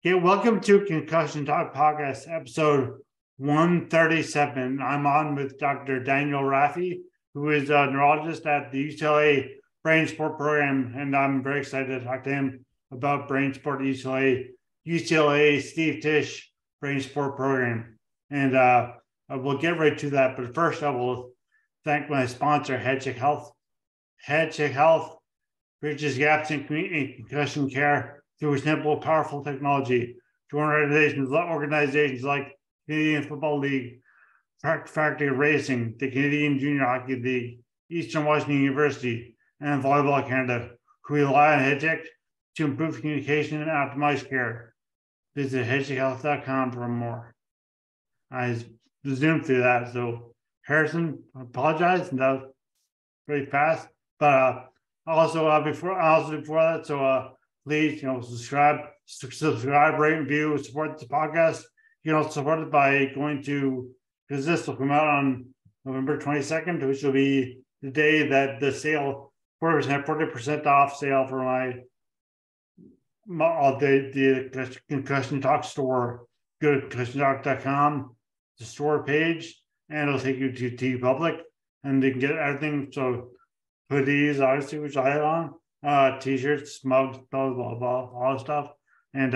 Okay, welcome to Concussion Talk Podcast, episode 137. I'm on with Dr. Daniel Rafie, who is a neurologist at the UCLA BrainSPORT program, and I'm very excited to talk to him about BrainSPORT UCLA Steve Tisch BrainSPORT program. And we'll get right to that, but first I will thank my sponsor, Headcheck Health. Headcheck Health bridges gaps in concussion care through simple, powerful technology to organizations like Canadian Football League, Factory Racing, the Canadian Junior Hockey League, Eastern Washington University, and Volleyball Canada, who rely on HeadCheck to improve communication and optimize care. Visit headcheckhealth.com for more. I zoomed through that, so Harrison, I apologize, and that was pretty fast. But before that, so please, subscribe, rate, and view, support the podcast. You can also support it by going to, because this will come out on November 22nd, which will be the day that the sale, 40% off sale for the Concussion Talk store. Go to concussiontalk.com, the store page, and it'll take you to T Public, and you can get everything. So hoodies, obviously, which I have on. T-shirts, mugs, blah, blah, blah, all that stuff. And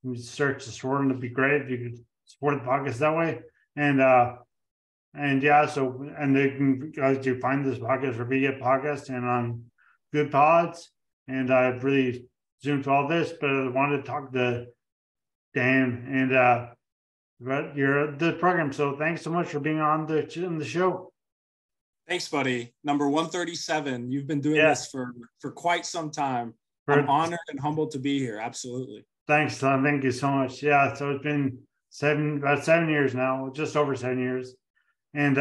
you search the store, and it'd be great if you could support the podcast that way. And they can guys do find this podcast for BGet Podcast and on Good Pods. And I've really zoomed through all this, but I wanted to talk to Dan and about the program. So thanks so much for being on the show. Thanks, buddy. Number 137. You've been doing this for quite some time. I'm honored and humbled to be here. Absolutely. Thanks, son. Thank you so much. Yeah, so it's been about 7 years now, just over 7 years. And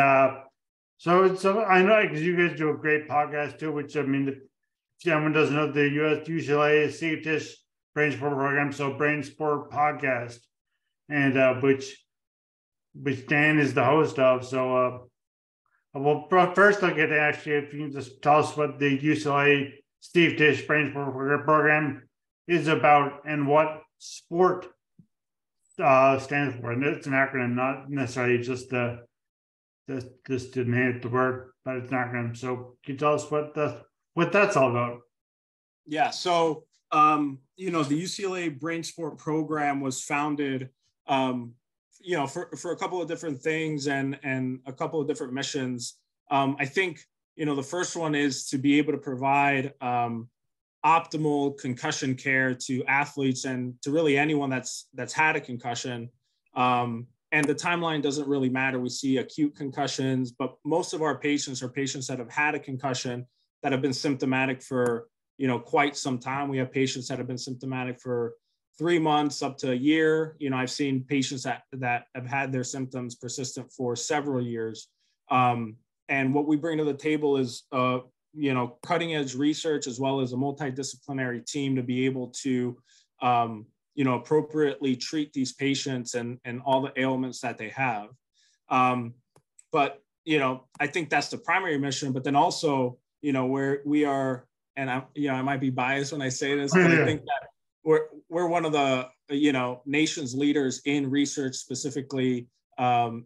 so I know because you guys do a great podcast too, which I mean, if anyone doesn't know, the UCLA Steve Tisch BrainSPORT program, so BrainSPORT Podcast, and which Dan is the host of. So well, first I'll get to ask you if you can just tell us what the UCLA Steve Tisch BrainSPORT program is about and what sport stands for. And it's an acronym, not necessarily just to name the word, but it's an acronym. So can you tell us what that's all about? Yeah. So the UCLA BrainSPORT program was founded for a couple of different things and a couple of different missions. I think, the first one is to be able to provide optimal concussion care to athletes and to really anyone that's had a concussion. And the timeline doesn't really matter. We see acute concussions, but most of our patients are patients that have had a concussion that have been symptomatic for, quite some time. We have patients that have been symptomatic for 3 months up to a year. I've seen patients that have had their symptoms persistent for several years. And what we bring to the table is, cutting edge research, as well as a multidisciplinary team to be able to, appropriately treat these patients and all the ailments that they have. But I think that's the primary mission, but then also, where we are, and I might be biased when I say this, but I think that we're one of the nation's leaders in research, specifically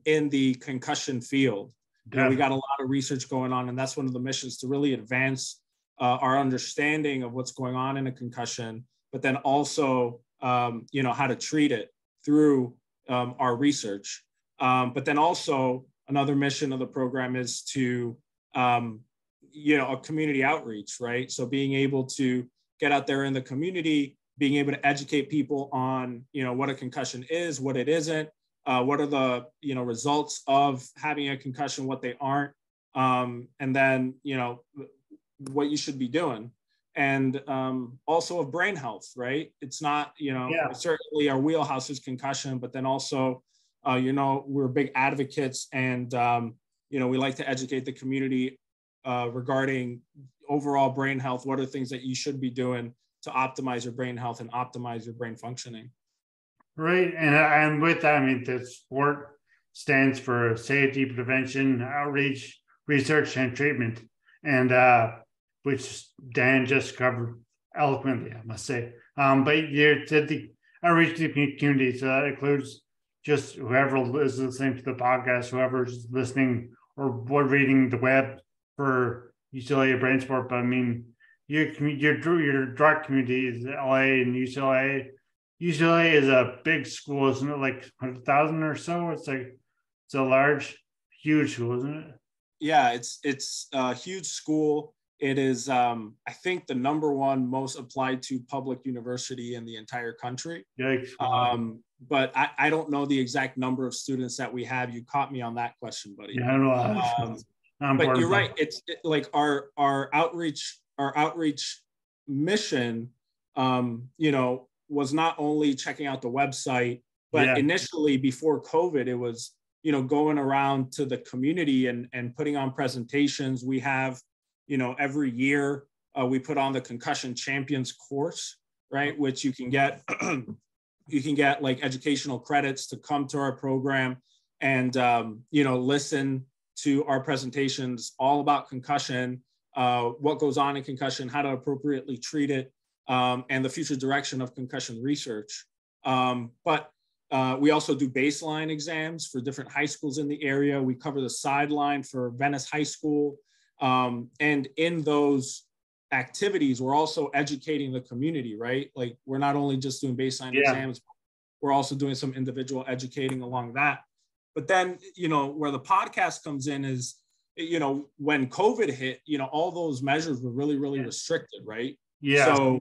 in the concussion field. We got a lot of research going on, and that's one of the missions, to really advance our understanding of what's going on in a concussion, but then also how to treat it through our research. But then also another mission of the program is to a community outreach, right? So being able to get out there in the community, being able to educate people on, what a concussion is, what it isn't, what are the, results of having a concussion, what they aren't, and then, what you should be doing. And also of brain health, right? It's not, certainly our wheelhouse is concussion, but then also, we're big advocates and, we like to educate the community regarding overall brain health. What are things that you should be doing to optimize your brain health and optimize your brain functioning? Right. And with that, I mean, the SPORT stands for safety, prevention, outreach, research, and treatment. And which Dan just covered eloquently, I must say. But outreach to the community. So that includes just whoever is listening to the podcast, whoever's listening or reading the web for UCLA BrainSPORT. But I mean, your direct community is LA and UCLA. UCLA is a big school, isn't it? Like 100,000 or so. It's a large, huge school, isn't it? Yeah, it's a huge school. It is, I think, the #1 most applied to public university in the entire country. Yikes. But I don't know the exact number of students that we have. You caught me on that question, buddy. Yeah, I don't know. But you're right. It's like our outreach mission, was not only checking out the website, but initially before COVID, it was, going around to the community and putting on presentations. We have, every year we put on the Concussion Champions course, right? Which you can get, like educational credits to come to our program and, listen to our presentations all about concussion, what goes on in concussion, how to appropriately treat it, and the future direction of concussion research. But we also do baseline exams for different high schools in the area. We cover the sideline for Venice High School. And in those activities, we're also educating the community, right? Like we're not only just doing baseline exams, we're also doing some individual educating along that. But then, where the podcast comes in is, when COVID hit, all those measures were really, really restricted, right? Yeah. So,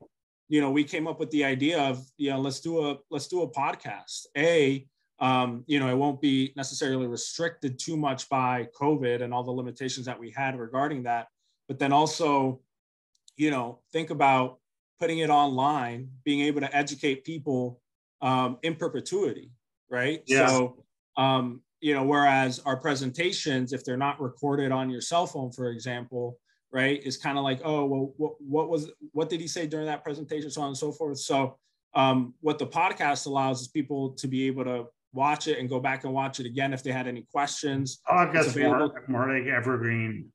we came up with the idea of, let's do a podcast. It won't be necessarily restricted too much by COVID and all the limitations that we had regarding that. But then also, think about putting it online, being able to educate people in perpetuity, right? Yeah. So, whereas our presentations, if they're not recorded on your cell phone, for example, right, is kind of like, oh, well, what did he say during that presentation, so on and so forth. So what the podcast allows is people to be able to watch it and go back and watch it again if they had any questions. Podcast more like evergreen.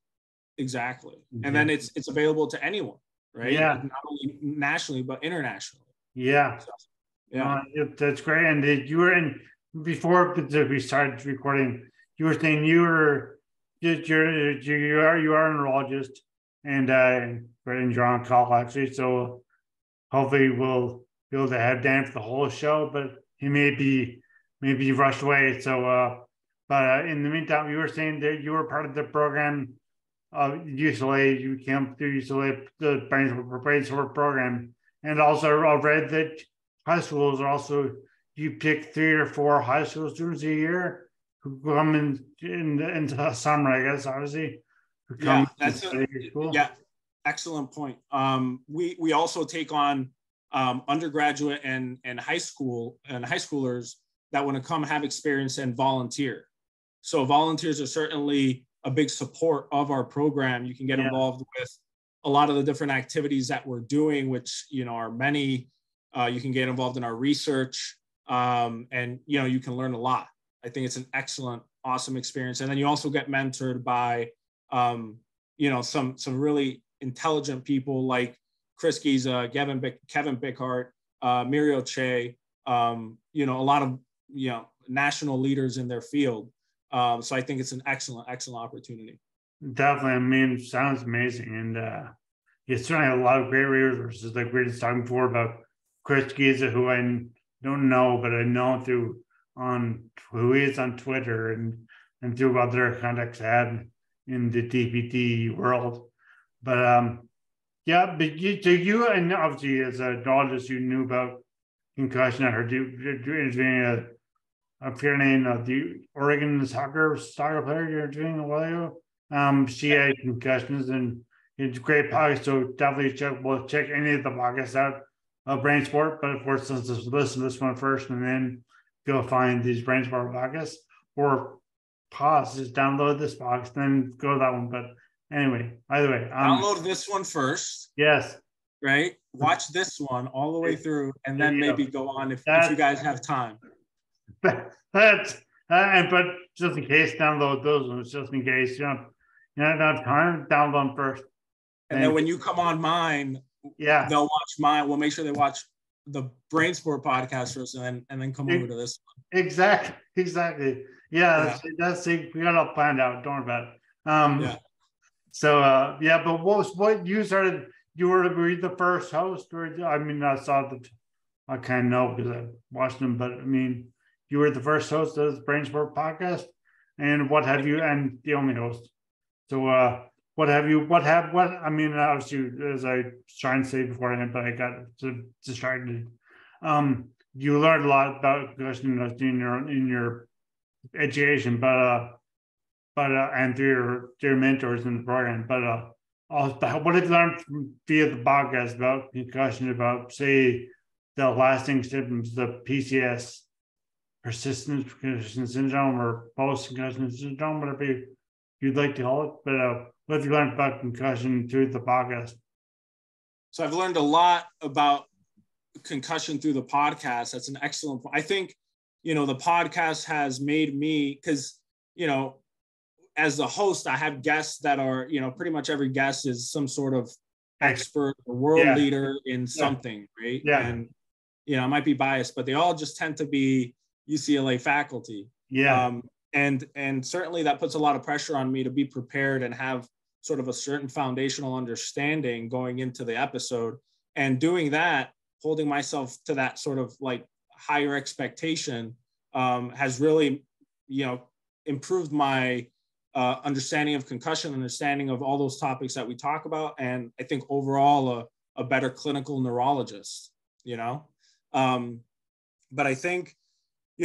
Exactly. And then it's available to anyone, right? Yeah. Not only nationally, but internationally. Yeah. So, yeah. That's great. And you were in, before we started recording, you were saying you are a neurologist and you're on call actually. So hopefully we'll be able to have Dan for the whole show, but he may be rushed away. So, but in the meantime, you were saying that you were part of the program of UCLA. You came through UCLA, the BrainSPORT program, and also I read that high schools are also, you pick 3 or 4 high school students a year who come into the summer, I guess, obviously. Excellent point. We also take on undergraduate and high schoolers that want to come have experience and volunteer. So volunteers are certainly a big support of our program. You can get involved with a lot of the different activities that we're doing, which are many. You can get involved in our research, and you can learn a lot. I think it's an excellent, awesome experience. And then you also get mentored by some really intelligent people like Chris Giza, Kevin Bickhart, Muriel Che, a lot of national leaders in their field. So I think it's an excellent opportunity. Definitely. I mean, sounds amazing. And it's certainly a lot of great resources. Like we were just talking before about Chris Giza, who I don't know, but I know who he is on Twitter and through other contacts I had in the DPT world. But but you and obviously as a neurologist, you knew about concussion. I heard you interviewing a player named the Oregon soccer player you're interviewing a while ago. She had concussions, and it's a great podcast. So definitely check any of the podcasts out of BrainSPORT. But of course, let's just listen to this one first, and then go find these BrainSPORT podcasts, or pause, just download this box, then go to that one. But anyway, either way, download this one first. Yes. Right. Watch this one all the way through, and then maybe go on if you guys have time. But just in case, download those ones. Just in case you don't have time, download them first. And then when you come on mine, they'll watch mine. We'll make sure they watch the BrainSPORT podcast first, and then come over to this one. Exactly. Yeah. That's we got it all planned out. Don't worry about it. Yeah. So but what you started? Were you the first host? Or I mean, I kind of know because I watched them, but I mean, you were the first host of the BrainSPORT podcast, and what have you? And the only host. So what have you? I mean, obviously, as I was trying to say beforehand, but I got distracted. You learned a lot about concussion in your education, but and through your mentors in the program, but what have you learned via the podcast about concussion, about say the lasting symptoms, the PCS, persistent concussion syndrome, or post-concussion syndrome, whatever you'd like to call it. But what have you learned about concussion through the podcast? So I've learned a lot about concussion through the podcast. That's an excellent point. I think, the podcast has made me, because, as the host, I have guests that are, pretty much every guest is some sort of expert or world leader in something, right? Yeah. And, I might be biased, but they all just tend to be UCLA faculty. Yeah. And certainly that puts a lot of pressure on me to be prepared and have sort of a certain foundational understanding going into the episode. And doing that, holding myself to that sort of like higher expectation has really, improved my understanding of concussion, understanding of all those topics that we talk about. And I think overall a better clinical neurologist, but I think,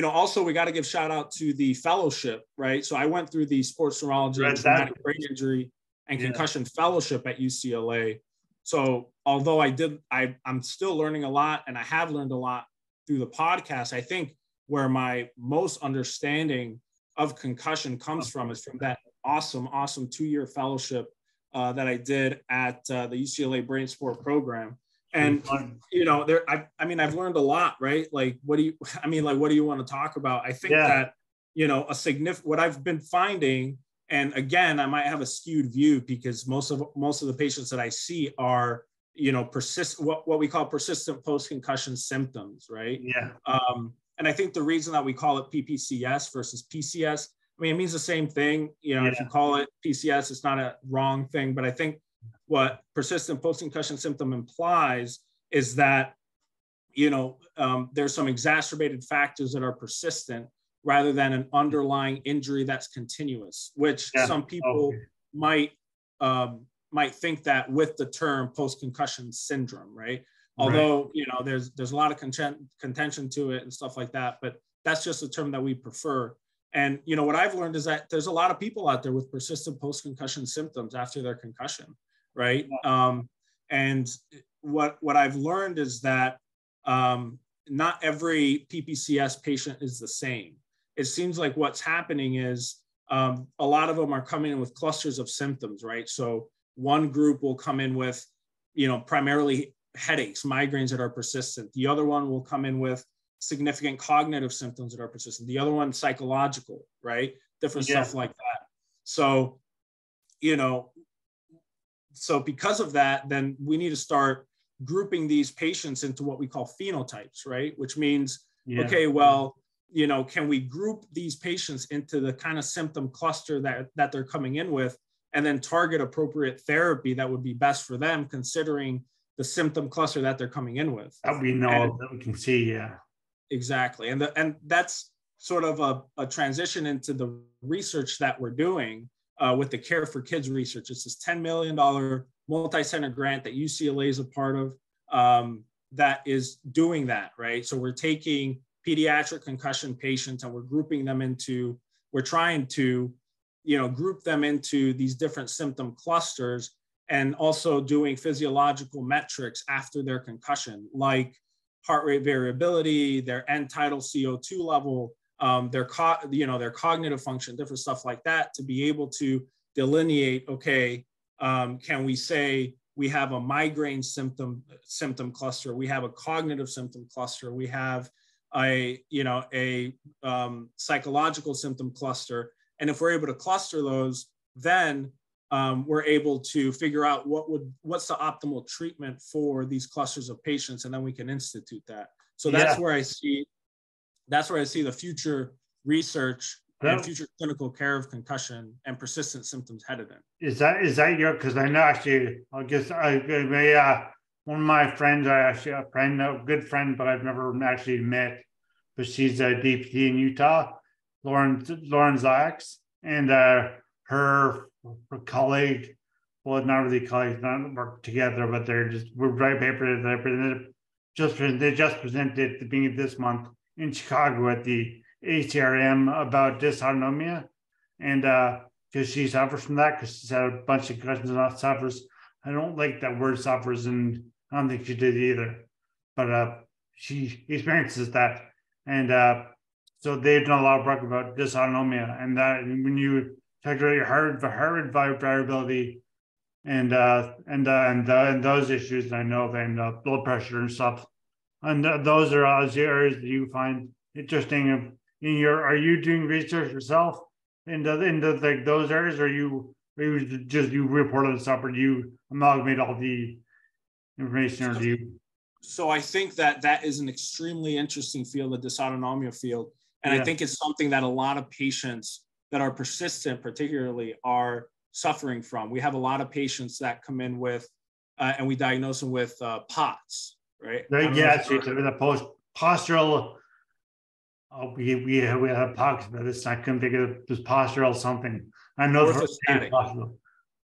also we got to give shout out to the fellowship, right? So I went through the sports neurology and traumatic brain injury and concussion fellowship at UCLA. So although I'm still learning a lot, and I have learned a lot through the podcast, I think where my most understanding of concussion comes from is from that awesome 2-year fellowship that I did at the UCLA BrainSPORT program. And, I've learned a lot, right? Like, what do you want to talk about? I think that, what I've been finding, and again, I might have a skewed view because most of the patients that I see are, what we call persistent post-concussion symptoms, right? Yeah. And I think the reason that we call it PPCS versus PCS, it means the same thing. If you call it PCS, it's not a wrong thing. But I think what persistent post-concussion symptom implies is that, there's some exacerbated factors that are persistent rather than an underlying injury that's continuous, which some people might think that with the term post-concussion syndrome, right? Although, there's a lot of contention to it and stuff like that, but that's just a term that we prefer. And, what I've learned is that there's a lot of people out there with persistent post-concussion symptoms after their concussion, right? And what I've learned is that not every PPCS patient is the same. It seems like what's happening is a lot of them are coming in with clusters of symptoms, right? So one group will come in with, primarily headaches, migraines that are persistent. The other one will come in with significant cognitive symptoms that are persistent. The other one, psychological, right? Different stuff like that. So, so because of that, then we need to start grouping these patients into what we call phenotypes, right? Which means, okay, well, can we group these patients into the kind of symptom cluster that they're coming in with, and then target appropriate therapy that would be best for them, considering the symptom cluster that they're coming in with. That we know, that we can see, Exactly. And that's sort of a transition into the research that we're doing with the Care for Kids research. It's this $10 million multi-center grant that UCLA is a part of that is doing that, right? So we're taking pediatric concussion patients and we're trying to, group them into these different symptom clusters, and also doing physiological metrics after their concussion, like heart rate variability, their end tidal CO2 level, their cognitive function, different stuff like that, to be able to delineate, okay, can we say we have a migraine symptom cluster, we have a cognitive symptom cluster, we have a psychological symptom cluster. And if we're able to cluster those, then we're able to figure out what's the optimal treatment for these clusters of patients, and then we can institute that. So that's where I see the future research and future clinical care of concussion and persistent symptoms headed in. Is that your? Because I know actually, one of my friends, a good friend, but I've never actually met, but she's a DPT in Utah, Lauren Zayaks, and her colleague, well, not really colleagues, not work together, but we're writing papers. They just presented at the beginning of this month in Chicago at the ACRM about dysautonomia, and because she suffers from that, because she's had a bunch of concussions and not suffers. I don't like that word suffers, and I don't think she did either, but she experiences that, and so they've done a lot of work about dysautonomia, and that when you talk about your heart variability and those issues, and I know then blood pressure and stuff, and those are areas that you find interesting. Are you doing research yourself into like those areas, or you reported stuff, or do you amalgamate all the information, or do you? So I think that is an extremely interesting field, the dysautonomia field, and I think it's something that a lot of patients that are persistent, particularly, are suffering from. We have a lot of patients that come in with, and we diagnose them with POTS, right? Yeah, so the postural. Oh, we have talks about this. I couldn't think of this postural something. I know orthostatic.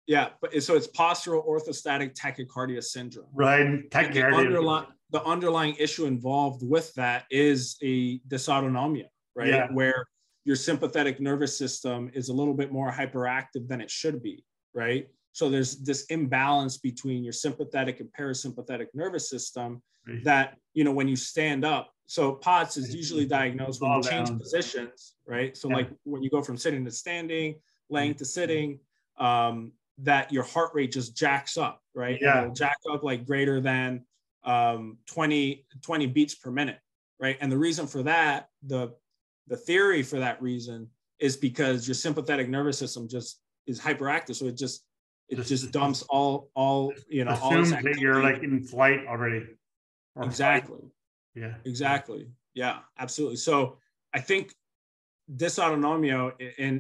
Yeah, but so it's postural orthostatic tachycardia syndrome. Right. Tachycardia. The underlying issue involved with that is a dysautonomia, right? Yeah. Where your sympathetic nervous system is a little bit more hyperactive than it should be, right? So there's this imbalance between your sympathetic and parasympathetic nervous system that, when you stand up. So POTS is usually diagnosed when you change positions, right? So like when you go from sitting to standing, laying to sitting, that your heart rate just jacks up, right? Yeah. And it'll jack up like greater than 20 beats per minute, right? And the reason for that, the theory for that reason is because your sympathetic nervous system just is hyperactive. So it just dumps all assumes that you're like in flight already. Exactly. Flight. Yeah. Exactly. Yeah, absolutely. So I think dysautonomia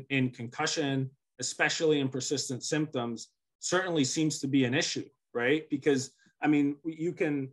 in concussion, especially in persistent symptoms, certainly seems to be an issue, right? Because I mean, you can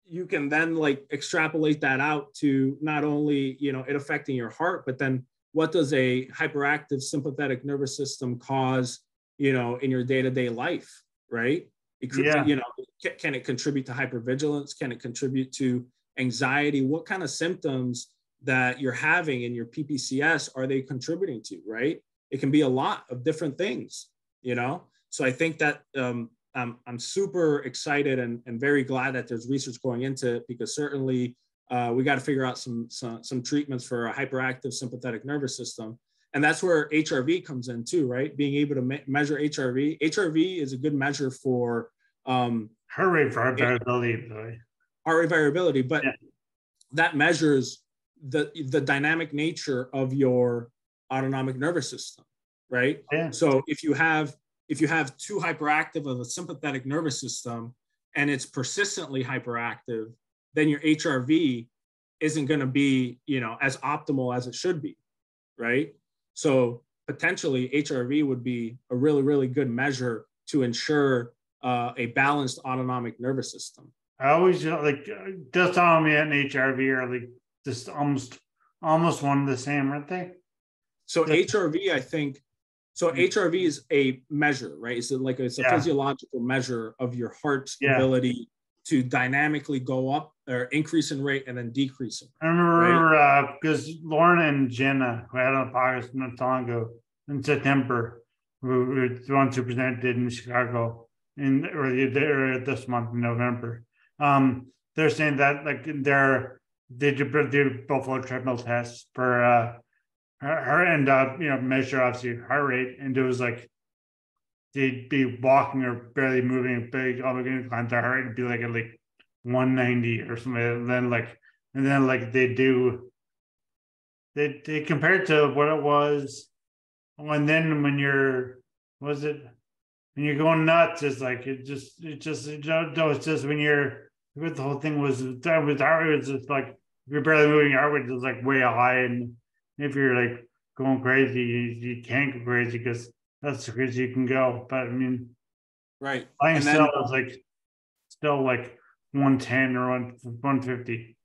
then like extrapolate that out to not only, it affecting your heart, but then what does a hyperactive sympathetic nervous system cause, in your day-to-day life, right? Can it contribute to hypervigilance? Can it contribute to anxiety? What kind of symptoms that you're having in your PPCS are they contributing to, right? It can be a lot of different things, So I think that I'm super excited and very glad that there's research going into it, because certainly we got to figure out some treatments for a hyperactive sympathetic nervous system. And that's where HRV comes in too, right? Being able to measure HRV. HRV is a good measure for heart rate variability. Heart rate variability, but that measures the dynamic nature of your autonomic nervous system, right? Yeah. So if you have too hyperactive of a sympathetic nervous system and it's persistently hyperactive, then your HRV isn't going to be, as optimal as it should be, right? So potentially HRV would be a really, really good measure to ensure a balanced autonomic nervous system. I always like dysautonomia and HRV are like just almost one and the same, aren't they? So HRV, I think. So HRV is a measure, right? It's a physiological measure of your heart's ability to dynamically go up or increase in rate and then decrease in rate. I remember because Lauren and Jenna, who had on the podcast not long ago in September, who were the ones who presented in Chicago earlier this month in November. They're saying that like they did buffalo treadmill tests for her and measure obviously heart rate, and it was like they'd be walking or barely moving big on the incline, their heart would be like at like 190 or something, and then they compared to what it was, and then when you're and you're going nuts. It's like it's just when you're the whole thing was heart rate was just like if you're barely moving, your heart rate is like way high, and if you're like going crazy, you can't go crazy because that's the crazy you can go. But I mean, right, flying and still then is like still like 110 or 150.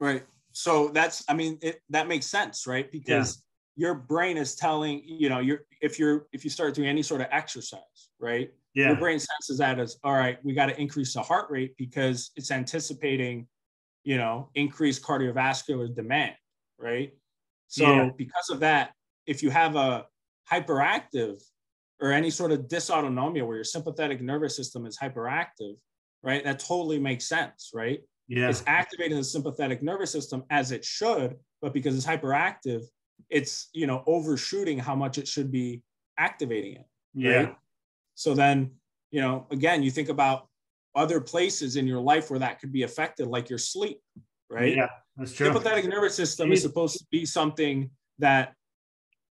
right. So that's, I mean, that makes sense, right? Because your brain is telling, you know, if you start doing any sort of exercise, right? Yeah. Your brain senses that as, all right, we got to increase the heart rate because it's anticipating, you know, increased cardiovascular demand, right? So because of that, if you have a hyperactive or any sort of dysautonomia where your sympathetic nervous system is hyperactive, right? That totally makes sense, right? Yeah. It's activating the sympathetic nervous system as it should, but because it's hyperactive, it's, you know, overshooting how much it should be activating it, right? Yeah. So then, you know, again, you think about other places in your life where that could be affected, like your sleep, right? Yeah, that's true. Sympathetic nervous system is supposed to be something that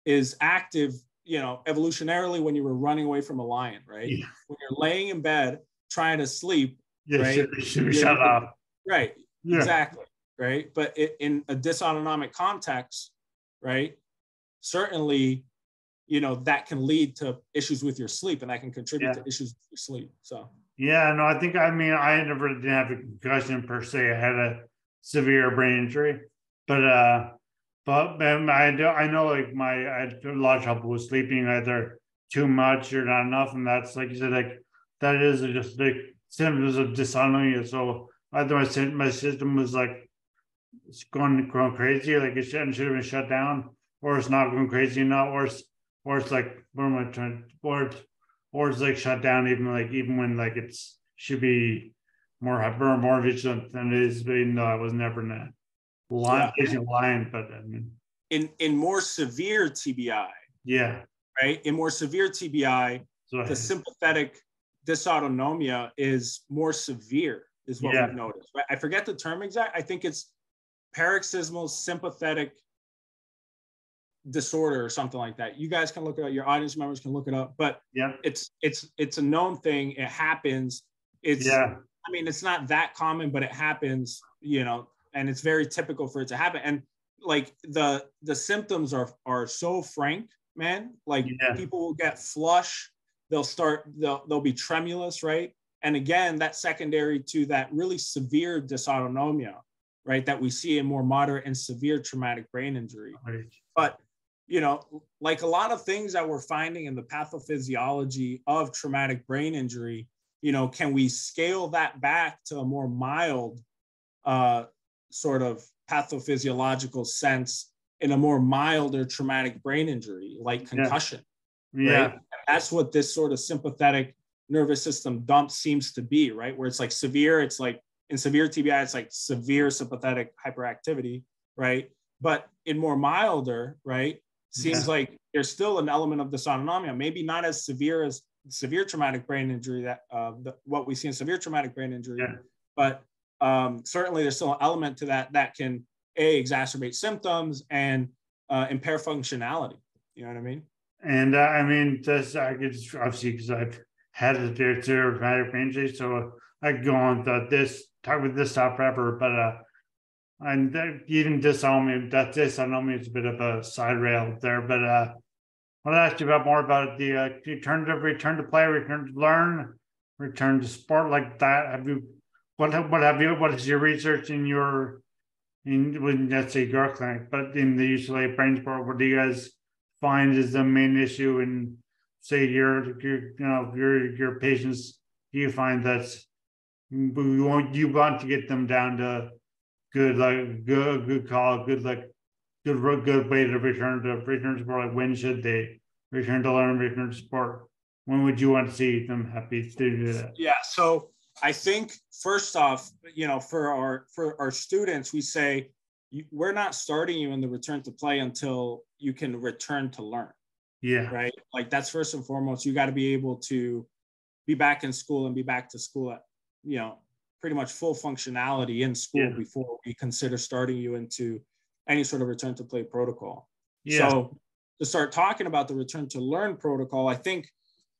is active, you know, evolutionarily when you were running away from a lion, right? Yeah. When you're laying in bed trying to sleep, right? It should be shut off. Right, Yeah. exactly, right? But in a dysautonomic context, right, certainly, you know, that can lead to issues with your sleep, and that can contribute to issues with your sleep. So yeah, no, I think, I mean, I never did have a concussion per se. I had a severe brain injury, but I know like I had a lot of trouble with sleeping, either too much or not enough, and that's like you said, like that is just like symptoms of dysautonomia. So either my system was like it's going crazy, like it should have been shut down, or it's not going crazy enough, or it's like what am I trying, or it's like shut down even when like it's should be more vigilant than it is. But even though I was never in a line facing a lion, but I mean in more severe TBI, right? In more severe TBI, the sympathetic dysautonomia is more severe, is what we've noticed. Right? I forget the term exact. I think it's paroxysmal sympathetic disorder or something like that. You guys can look it up. Your audience members can look it up. But it's a known thing. It happens. I mean, it's not that common, but it happens. You know, and it's very typical for it to happen. And like the symptoms are so frank, man. Like people will get flush. They'll be tremulous, right? And again, that's secondary to that really severe dysautonomia, right? That we see in more moderate and severe traumatic brain injury. Right. But, you know, like a lot of things that we're finding in the pathophysiology of traumatic brain injury, you know, can we scale that back to a more mild sort of pathophysiological sense in a more milder traumatic brain injury, like concussion? Right? And that's what this sort of sympathetic nervous system dump seems to be, right? Where it's like severe, it's like in severe TBI, it's like severe sympathetic hyperactivity, right? But in more milder, right, seems like there's still an element of dysautonomia, maybe not as severe as severe traumatic brain injury, that what we see in severe traumatic brain injury, but certainly there's still an element to that can exacerbate symptoms and impair functionality. You know what I mean? And I mean, this I could just, obviously because I've had a severe traumatic brain injury, so I could go on talk about this stuff forever. But and even dysautonomia is a bit of a side rail there. But I want to ask you more about the return to play, return to learn, return to sport like that. What is your research in let's say your clinic, but in the UCLA BrainSPORT, what do you guys find is the main issue in, say, your patients? Do you find that you want to get them down to good way to return to sport? Like when should they return to learn, return to sport? When would you want to see them happy to do that? Yeah, so I think first off, you know, for our students, we say we're not starting you in the return to play until you can return to learn. Yeah. Right. Like that's first and foremost. You got to be able to be back in school and be back to school at, you know, pretty much full functionality in school before we consider starting you into any sort of return to play protocol. So to start talking about the return to learn protocol, I think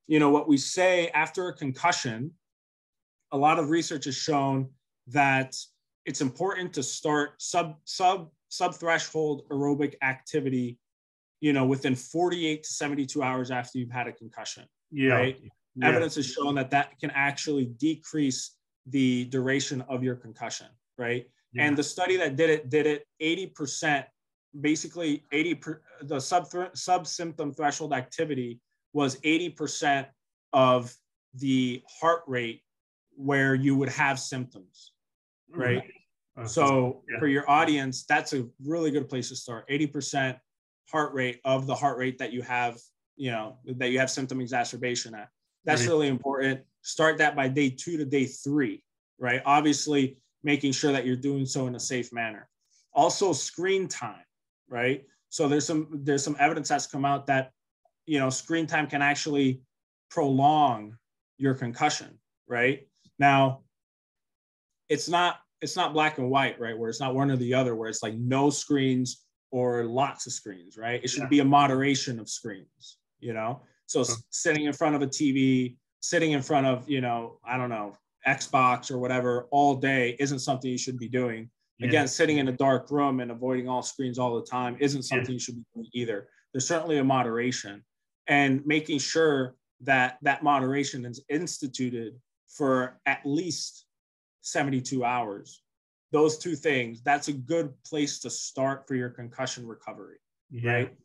what we say after a concussion, a lot of research has shown that it's important to start sub-threshold aerobic activity, within 48 to 72 hours after you've had a concussion, right? Yeah. Evidence has shown that can actually decrease the duration of your concussion, right? Yeah. And the study that did it 80%, basically the sub-symptom threshold activity was 80% of the heart rate where you would have symptoms, right? Okay. So for your audience, that's a really good place to start. 80% heart rate of the heart rate that you have, that you have symptom exacerbation at. That's really important. Start that by day 2 to day 3, right? Obviously, making sure that you're doing so in a safe manner. Also, screen time, right? So there's some evidence that's come out that, screen time can actually prolong your concussion, right? Now, it's not black and white, right? Where it's not one or the other, where it's like no screens or lots of screens, right? It should be a moderation of screens, So sitting in front of a TV, sitting in front of, I don't know, Xbox or whatever all day isn't something you should be doing. Again, sitting in a dark room and avoiding all screens all the time isn't something you should be doing either. There's certainly a moderation, and making sure that that moderation is instituted for at least 72 hours. Those two things, that's a good place to start for your concussion recovery, right?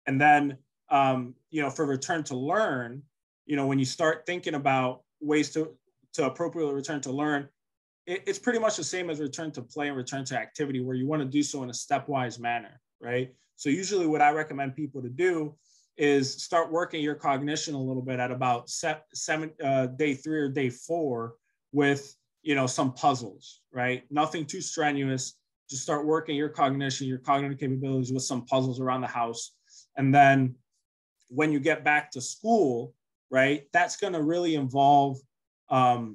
And then, for return to learn, when you start thinking about ways to appropriately return to learn, it's pretty much the same as return to play and return to activity, where you want to do so in a stepwise manner, right? So usually what I recommend people to do is start working your cognition a little bit at about day 3 or day 4 with, some puzzles, right? Nothing too strenuous. Just start working your cognition, your cognitive capabilities with some puzzles around the house. And then when you get back to school, right, that's going to really involve a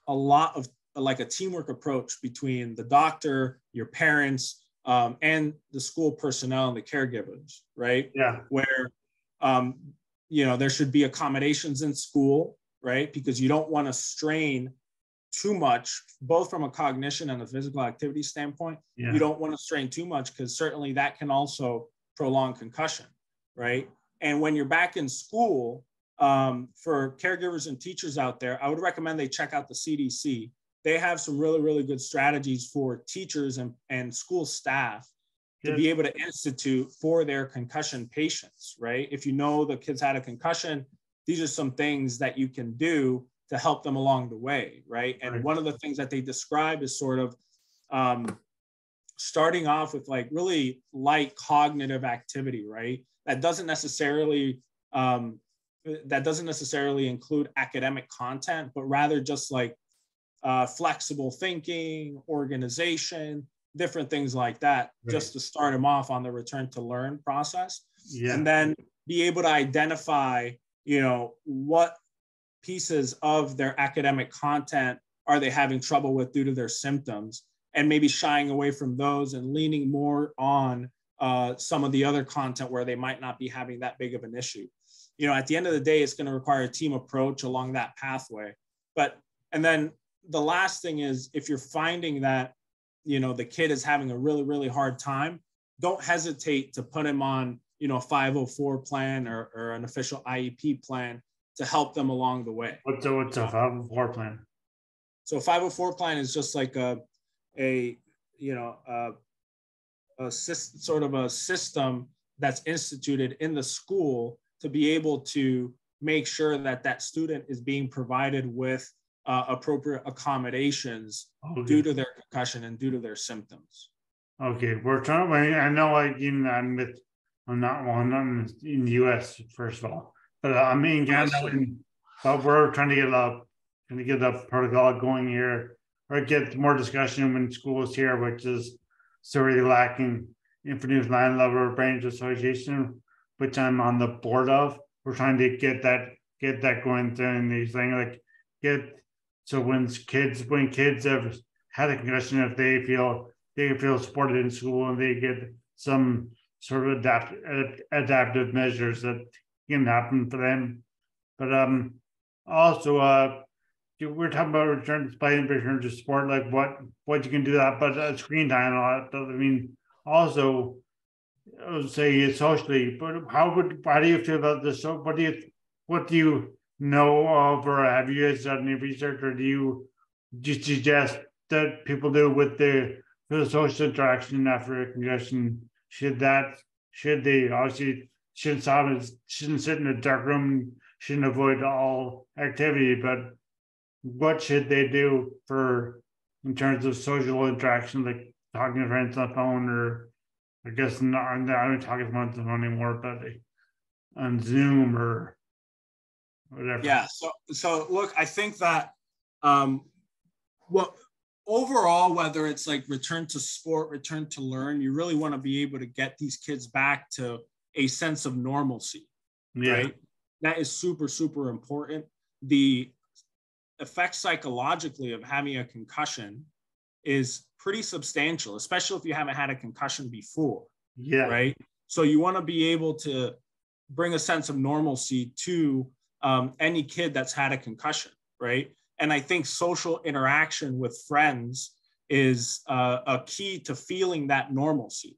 lot of like a teamwork approach between the doctor, your parents, and the school personnel and the caregivers, right? Yeah. Where, there should be accommodations in school, right? Because you don't want to strain too much, both from a cognition and a physical activity standpoint. Yeah. You don't want to strain too much, because certainly that can also prolong concussion, right? And when you're back in school, for caregivers and teachers out there, I would recommend they check out the CDC. They have some really, really good strategies for teachers and school staff to be able to institute for their concussion patients, right? If you know the kids had a concussion, these are some things that you can do to help them along the way, right? And one of the things that they describe is sort of starting off with like really light cognitive activity, right? That doesn't necessarily include academic content, but rather just like flexible thinking, organization, different things like that, just to start them off on the return to learn process. Yeah. And then be able to identify, what pieces of their academic content are they having trouble with due to their symptoms, and maybe shying away from those and leaning more on some of the other content where they might not be having that big of an issue. At the end of the day, it's going to require a team approach along that pathway. And then the last thing is, if you're finding that, the kid is having a really, really hard time, don't hesitate to put him on, a 504 plan or an official IEP plan to help them along the way. What's a 504 plan? So a 504 plan is just like sort of a system that's instituted in the school to be able to make sure that that student is being provided with appropriate accommodations due to their concussion and due to their symptoms. Okay, we're trying. I know, I'm not in the U.S. first of all, but I'm in Canada, but we're trying to get a protocol going here, or get more discussion in schools here, which is sorely lacking in New Land Brain Association, which I'm on the board of. We're trying to get that going through, and these things so when kids have had a concussion, if they feel supported in school and they get some sort of adaptive measures that can happen for them, But also we're talking about return to play and return to sport, like what you can do that, but screen time a lot. I mean, also I would say socially, but how do you feel about this? So what do you know of, or have you guys done any research, or do you just suggest that people do with the social interaction after a concussion? Should they obviously shouldn't sit in a dark room, shouldn't avoid all activity, but what should they do in terms of social interaction, like talking to friends on the phone, or I guess not, I don't talk as much on the phone anymore, but on Zoom or whatever. Yeah. So look, I think that what overall, whether it's like return to sport, return to learn, you really want to be able to get these kids back to a sense of normalcy, right? That is super, super important. The effect psychologically of having a concussion is pretty substantial, especially if you haven't had a concussion before, right? So you want to be able to bring a sense of normalcy to any kid that's had a concussion, right? And I think social interaction with friends is a key to feeling that normalcy,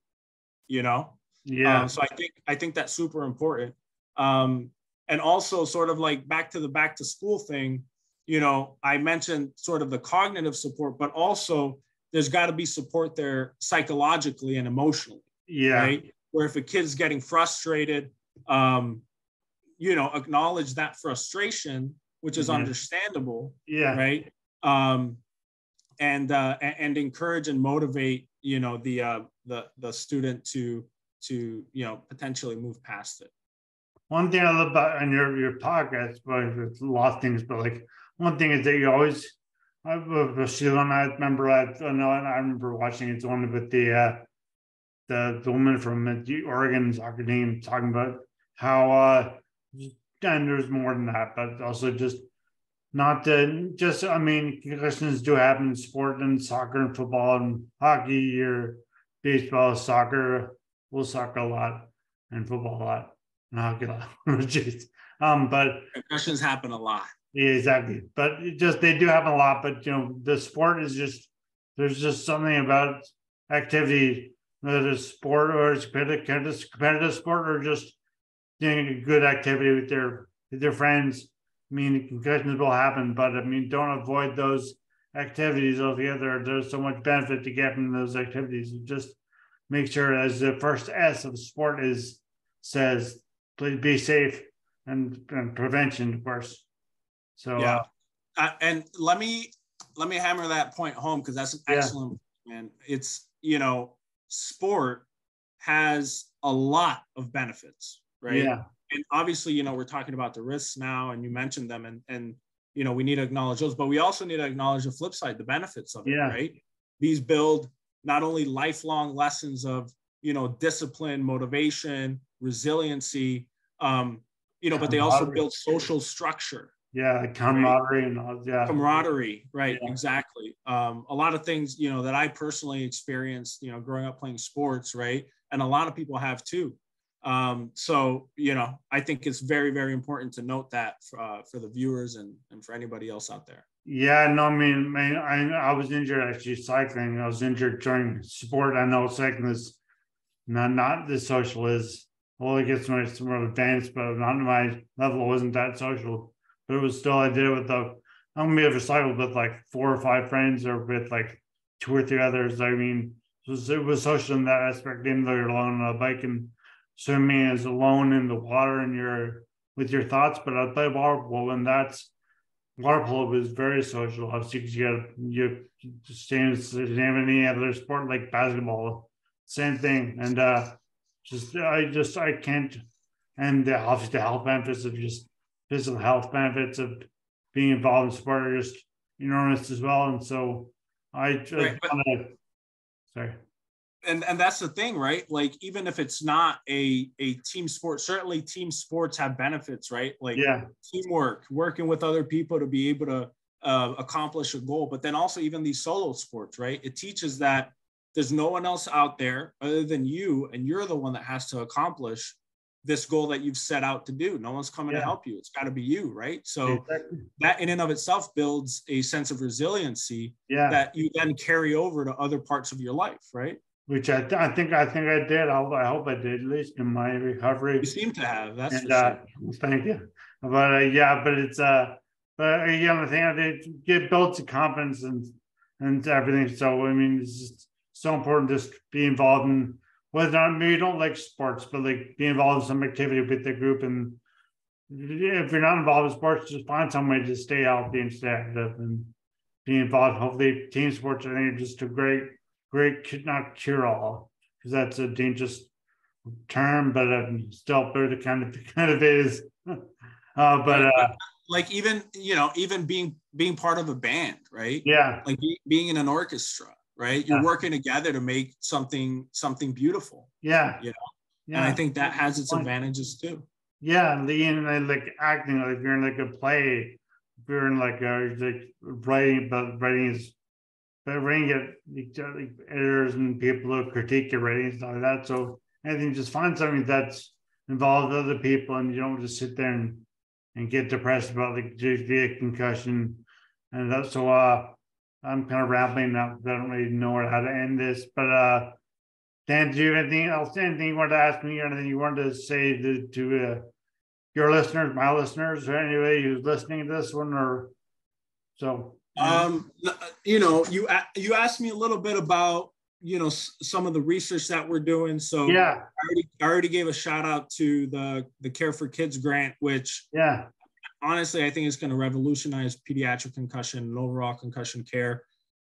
you know? So I think that's super important. And also sort of like back to school thing, you know, I mentioned sort of the cognitive support, but also there's got to be support there psychologically and emotionally, right? Where if a kid's getting frustrated, you know, acknowledge that frustration, which is understandable, right? And encourage and motivate, you know, the student to you know, potentially move past it. One thing I love about on your podcast, but it's a lot of things, but like one thing is that you always, Sheila and I remember, I remember watching it's one with the woman from the Oregon soccer team talking about how and there's more than that, but also just not just, I mean, concussions do happen in sport and soccer and football and hockey or baseball, soccer, soccer a lot and football a lot and hockey a lot. Jeez. But concussions happen a lot. Yeah, exactly. But they do happen a lot. But you know, the sport is there's just something about activity, whether it's sport or it's competitive sport or just doing a good activity with their friends. I mean, concussions will happen, but I mean, don't avoid those activities altogether. There's so much benefit to get from those activities. Just make sure, as the first S of sport says, please be safe and prevention, of course. So and let me hammer that point home, because that's an excellent, and it's, you know, sport has a lot of benefits, right? And obviously, you know, we're talking about the risks now, and you mentioned them, and you know, we need to acknowledge those, but we also need to acknowledge the flip side, the benefits of it, right? These build not only lifelong lessons of, you know, discipline, motivation, resiliency, you know, but they also build social structure. Camaraderie, right? And all, camaraderie, right? Exactly. A lot of things, you know, that I personally experienced, you know, growing up playing sports, right? And a lot of people have too. So, you know, I think it's very, very important to note that for the viewers and for anybody else out there. No, I mean, I was injured actually cycling. I was injured during sport. I know cycling is not the social is. Well, it gets more advanced, but not my level wasn't that social. But it was still, I did it with I only ever cycled with like 4 or 5 friends or with like 2 or 3 others. I mean, it was social in that aspect, even though you're alone on a bike, and swimming is alone in the water and with your thoughts. But I play water polo, and water polo is very social, obviously, because you same as any other sport like basketball, same thing. And I can't, and obviously the health benefits of just physical health benefits of being involved in sport are just enormous as well. And so I just want to, sorry. And that's the thing, right? Like, even if it's not a team sport, certainly team sports have benefits, right? Like teamwork, working with other people to be able to accomplish a goal. But then also even these solo sports, right? It teaches that there's no one else out there other than you, and you're the one that has to accomplish this goal that you've set out to do. No one's coming to help you. It's got to be you, right? So that in and of itself builds a sense of resiliency that you then carry over to other parts of your life, right? Which I think I did. I hope I did, at least in my recovery. You seem to have. That's for sure. Thank you. But but it's but again, the thing it builds the confidence and everything. So I mean, it's just so important just be involved in whether or not maybe you don't like sports, but like be involved in some activity with the group. And if you're not involved in sports, just find some way to stay healthy and stay active and be involved. Hopefully, team sports I think are just a great, not cure all, because that's a dangerous term, but still, but it kind of is. Like even being part of a band, right? Yeah. Like being in an orchestra, right? You're working together to make something beautiful. Yeah. You know? Yeah. And I think that has its advantages too. Yeah. And like acting, like if you're in like a play, if you're in like writing, but writing get editors and people who critique your writing and stuff like that. So I think just find something that's involved with other people, and you don't just sit there and get depressed about like a concussion. And that's so I'm kind of rambling now because I don't really know how to end this. But Dan, do you have anything else? Anything you wanted to ask me, or anything you wanted to say to your listeners, my listeners, or anybody who's listening to this one, or so? You asked me a little bit about some of the research that we're doing. So I already gave a shout out to the Care for Kids grant, which honestly I think is going to revolutionize pediatric concussion and overall concussion care.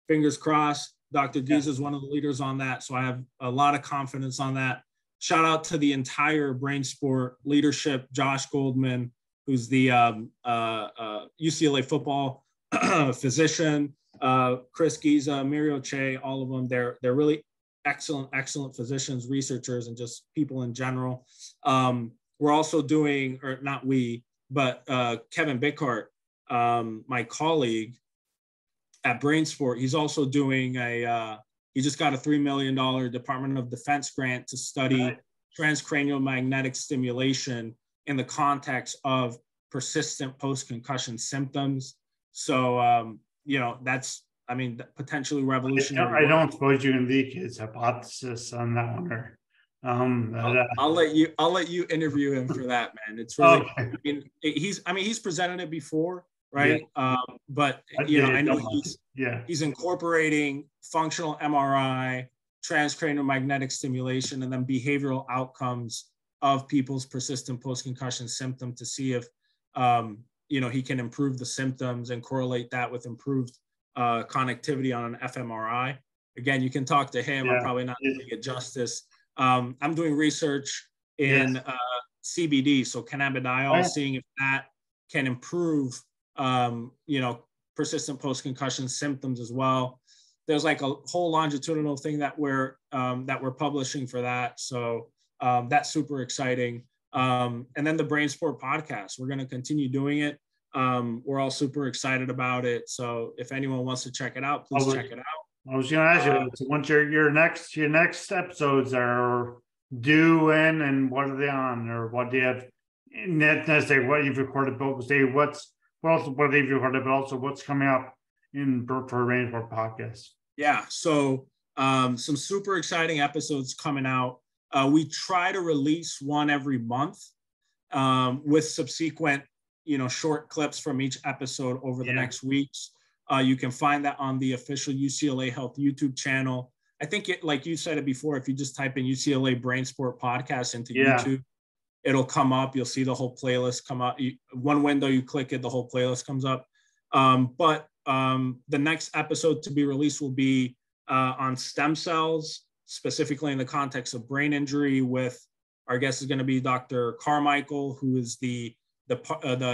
Fingers crossed. Dr. Giza is one of the leaders on that, so I have a lot of confidence on that. Shout out to the entire BrainSPORT leadership, Josh Goldman, who's the UCLA football physician, Chris Giza, Mirio Che, all of them. They're really excellent physicians, researchers, and just people in general. We're also doing, or not we, but Kevin Bickart, my colleague at BrainSPORT, he's also doing he just got a $3 million Department of Defense grant to study transcranial magnetic stimulation in the context of persistent post-concussion symptoms. So, that's, potentially revolutionary. I don't suppose you can leak his hypothesis on that one, or I'll let you interview him for that, man. It's really, he's presented it before, right? But I know he's incorporating functional MRI, transcranial magnetic stimulation, and then behavioral outcomes of people's persistent post-concussion symptom to see if he can improve the symptoms and correlate that with improved connectivity on an fMRI. Again, you can talk to him. I'm probably not doing it justice. I'm doing research in CBD, so cannabidiol, seeing if that can improve, persistent post-concussion symptoms as well. There's like a whole longitudinal thing that we're publishing for that. So that's super exciting. And then the BrainSPORT podcast, we're going to continue doing it. We're all super excited about it. So if anyone wants to check it out, please check it out. I was going to ask you, so once your next episodes are due in, and what are they on, or what do you have? Not necessarily what you've recorded, but say what have you recorded, but also what's coming up for BrainSPORT podcast. Yeah, so some super exciting episodes coming out. We try to release one every month with subsequent, short clips from each episode over the next weeks. You can find that on the official UCLA Health YouTube channel. I think like you said it before, if you just type in UCLA BrainSPORT Podcast into YouTube, it'll come up. You'll see the whole playlist come up. One window, you click it, the whole playlist comes up. But the next episode to be released will be on stem cells, specifically in the context of brain injury. With our guest is going to be Dr. Carmichael, who is the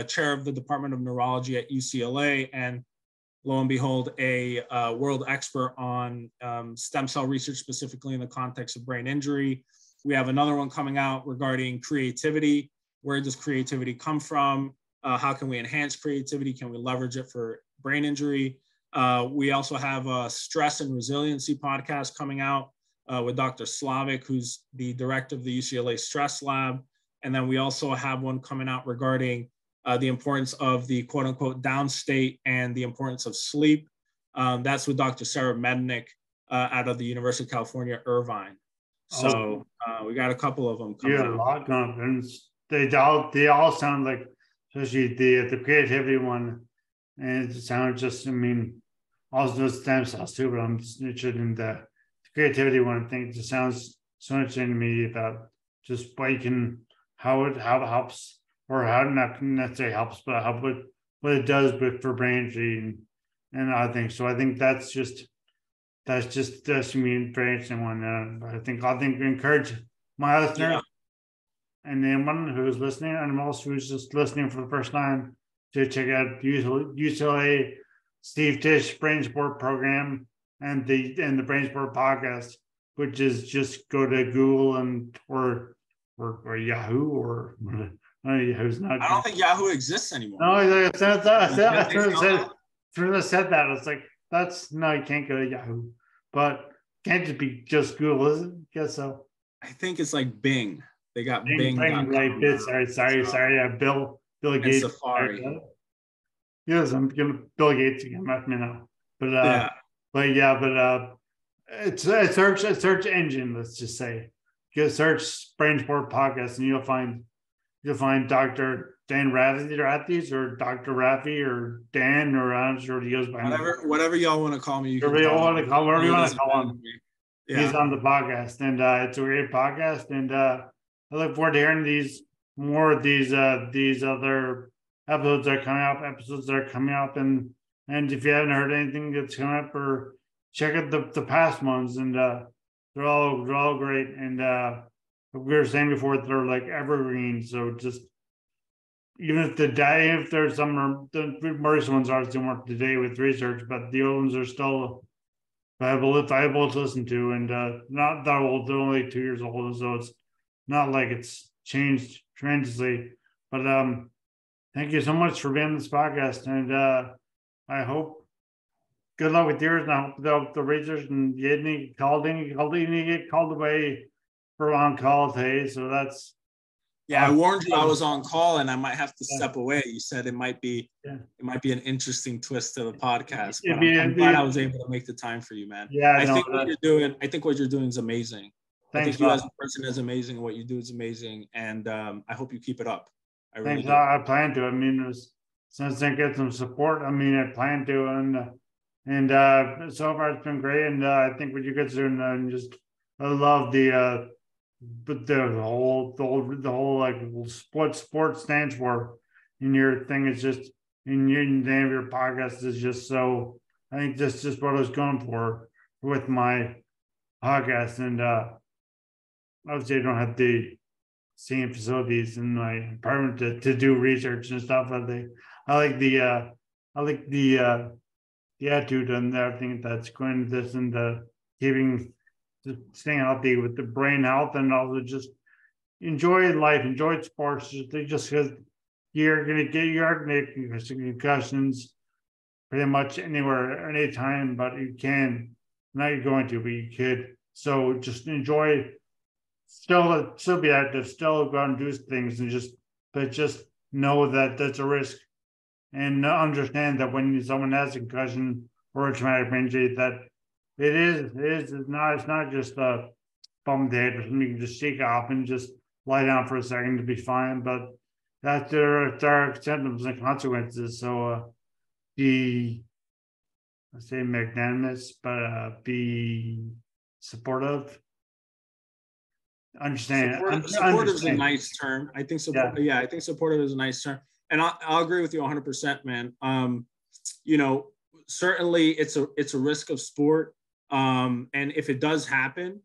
chair of the Department of Neurology at UCLA, and lo and behold, a world expert on stem cell research, specifically in the context of brain injury. We have another one coming out regarding creativity. Where does creativity come from? How can we enhance creativity? Can we leverage it for brain injury? We also have a stress and resiliency podcast coming out with Dr. Slavic, who's the director of the UCLA Stress Lab. And then we also have one coming out regarding the importance of the quote unquote down state and the importance of sleep. That's with Dr. Sarah Mednick out of the University of California, Irvine. So we got a couple of them coming out. A lot of confidence. They all sound like, especially the creativity one, and it sounds just, I mean, also stem cells too, but I'm just interested in the creativity one. I think it just sounds so interesting to me about just what you can, how it helps, or how not necessarily helps, but what it does for brain injury. And I think so. I think that's just very interesting one. I think encourage my listeners and anyone who's listening, and also who's just listening for the first time, to check out UCLA Steve Tisch BrainSPORT program and the BrainSPORT podcast, which is just go to Google or Yahoo or Yahoo's not. I don't think Yahoo exists anymore. No, I said that. I was like, you can't go to Yahoo, but can't it be just Google? Is it? Guess so. I think it's like Bing. They got Bing. Sorry. Bill Gates. Safari. Yes, I'm gonna Bill Gates again. Let me know. It's a search engine. Let's just say, just search BrainSPORT Podcast, and you'll find Dr. Dan Rafie or Dr. Rafie or Dan, or I'm sure he goes by whatever y'all want to call me. Whatever you want to call him. Yeah. He's on the podcast, and it's a great podcast, and I look forward to hearing more of these other episodes that are coming up, and if you haven't heard anything that's coming up, or check out the past ones, and they're all great, and we were saying before, they're like evergreen. So just even if there's some, the worst ones are still more today with research, but the old ones are still viable to listen to, and not that old. They're only 2 years old, so it's not like it's changed tremendously. But thank you so much for being on this podcast, and I hope good luck with yours, and I hope the research, and you didn't get called away for on call today. So that's I warned you I was on call and I might have to step away. You said it might be an interesting twist to the podcast, but I'm glad I was able to make the time for you, man. I think what you're doing is amazing. I think you as a person is amazing. What you do is amazing, and I hope you keep it up. I really do. I plan to. I mean, since I get some support, I plan to, and so far it's been great. And I think what you guys are doing, I love the whole like what sports stands for in your thing is just in your name of your podcast is just so. I think that's just what I was going for with my podcast, and obviously I don't have the same facilities in my apartment to do research and stuff. I like the attitude and everything that's going to this, and staying healthy with the brain health, and also just enjoy life, enjoy sports. Just because you're gonna get concussions pretty much anywhere, anytime, but you can. Not you're going to, but you could. So just enjoy. Still be active. Still go out and do things, and just know that that's a risk, and understand that when someone has a concussion or a traumatic brain injury, that it's not just a bummed head or something you can just shake off and just lie down for a second to be fine, but that there are symptoms and consequences. So let's say magnanimous, but be supportive. Supportive is a nice term. I think I think supportive is a nice term, and I'll agree with you 100%, man. Certainly it's a risk of sport. And if it does happen,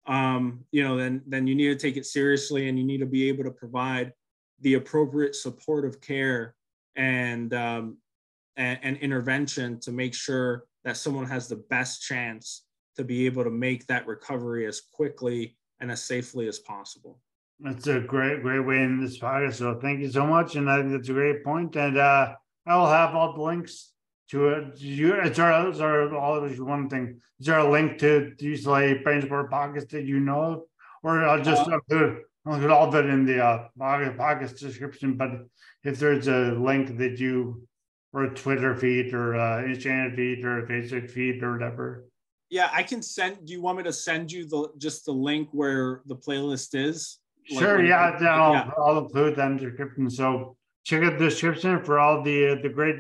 then you need to take it seriously, and you need to be able to provide the appropriate supportive care and intervention to make sure that someone has the best chance to be able to make that recovery as quickly and as safely as possible. That's a great way in this podcast. So thank you so much. And I think that's a great point. And I will have all the links to it. Is there a link to the UCLA BrainSPORT Podcast that you know of? Or I'll just I'll put all of it in the podcast description, but if there's a link that you, or a Twitter feed or Instagram feed or a Facebook feed or whatever. Yeah, I can send, do you want me to send you just the link where the playlist is? Sure, yeah, I'll include that in the description. So check out the description for all the great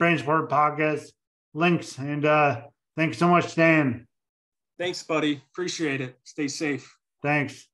BrainSPORT podcast links. And thanks so much, Dan. Thanks, buddy. Appreciate it. Stay safe. Thanks.